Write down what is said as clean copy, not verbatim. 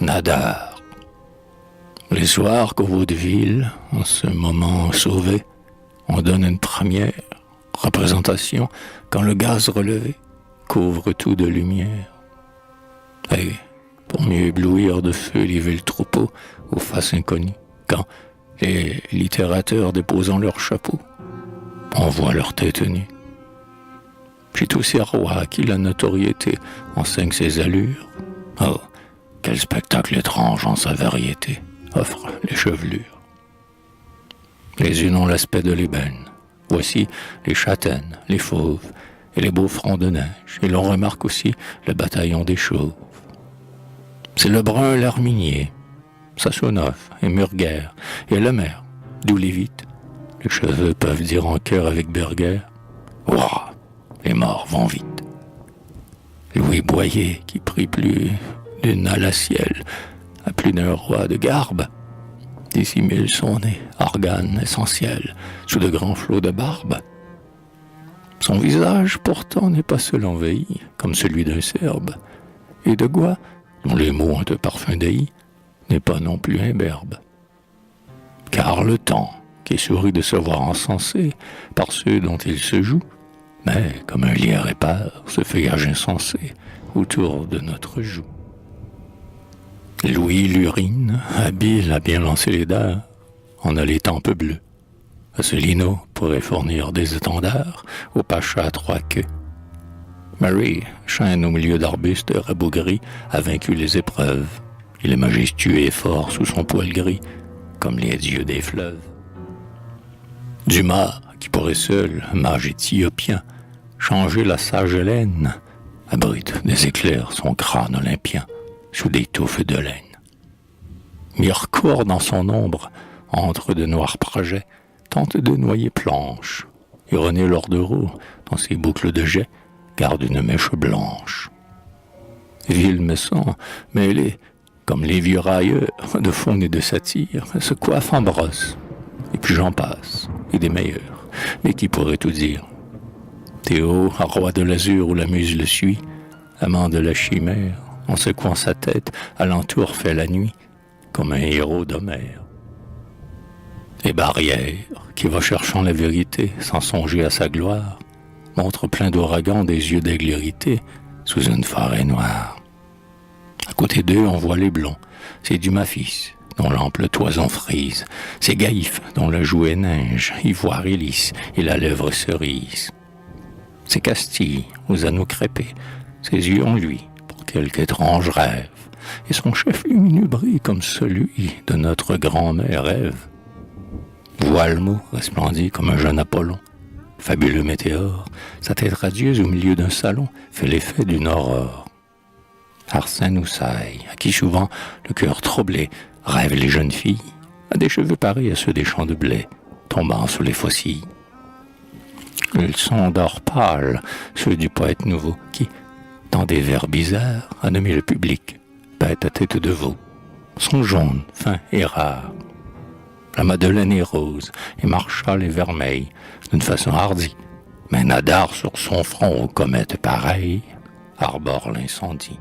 Nadar. Les soirs qu'au vaudeville, en ce moment sauvé, on donne une première représentation quand le gaz relevé couvre tout de lumière. Et pour mieux éblouir de feu les villes troupeaux aux faces inconnues, quand les littérateurs déposant leurs chapeaux, on voit leur tête nue. Puis tous ces rois à qui la notoriété enseigne ses allures. Oh, quel spectacle étrange en sa variété offrent les chevelures. Les unes ont l'aspect de l'ébène. Voici les châtaignes, les fauves et les beaux fronts de neige. Et l'on remarque aussi le bataillon des chauves. C'est le brun l'herminier, Sassoneuf et Murguère, et le maire, d'où les vite. Les cheveux peuvent dire en chœur avec Berger, « Ouah, les morts vont vite !» Louis Boyer, qui prit plus d'une à la ciel, à plus d'un roi de garbe, dissimule son nez, organe essentiel, sous de grands flots de barbe. Son visage, pourtant, n'est pas seul envahi, comme celui d'un Serbe, et de Gois, dont les mots ont un parfum d'Aï, n'est pas non plus imberbe. Car le temps, qui sourit de se voir encensé par ceux dont il se joue, mais comme un lierre épars, ce feuillage insensé autour de notre joue. Louis l'urine, habile à bien lancer les dards, en a les tempes bleues. Asselineau pourrait fournir des étendards au pacha à trois queues. Mary, chêne au milieu d'arbustes rabougris, a vaincu les épreuves. Il est majestueux et fort sous son poil gris, comme les dieux des fleuves. Dumas, qui pourrait seul, mage éthiopien, changer la sage Hélène, abrite des éclairs son crâne olympien, sous des touffes de laine. Mirecourt, dans son ombre, entre de noirs projets, tente de noyer Planche, et René Lordereau, dans ses boucles de jet, garde une mèche blanche. Villemessant, mêlé, comme les vieux railleurs, de faune et de satire, se coiffe en brosse, et puis j'en passe, et des meilleurs, mais qui pourrait tout dire. Théo, roi de l'azur où la muse le suit, amant de la chimère, en secouant sa tête, alentour fait la nuit, comme un héros d'Homère. Et Barrière, qui va cherchant la vérité, sans songer à sa gloire, montre plein d'ouragans des yeux d'aigle irrité, sous une forêt noire. À côté d'eux, on voit les blonds, c'est Dumas fils, dont l'ample toison frise, c'est Gaïf, dont la joue est neige, ivoire et lisse, et la lèvre cerise. C'est Castille, aux anneaux crêpés, ses yeux ont lui, pour quelque étrange rêve, et son chef lumineux brille comme celui de notre grand-mère Ève. Voilemot resplendit comme un jeune Apollon, fabuleux météore, sa tête radieuse au milieu d'un salon fait l'effet d'une aurore. Arsène Houssaye, à qui souvent le cœur troublé rêvent les jeunes filles, a des cheveux pareils à ceux des champs de blé, tombant sous les faucilles. Ils sont d'or pâle, ceux du poète nouveau, qui, dans des vers bizarres, a nommé le public bête à tête de veau. Sont jaunes, fins et rares. La Madeleine est rose, et Marshall est vermeil, d'une façon hardie, mais Nadar sur son front aux comètes pareilles arbore l'incendie.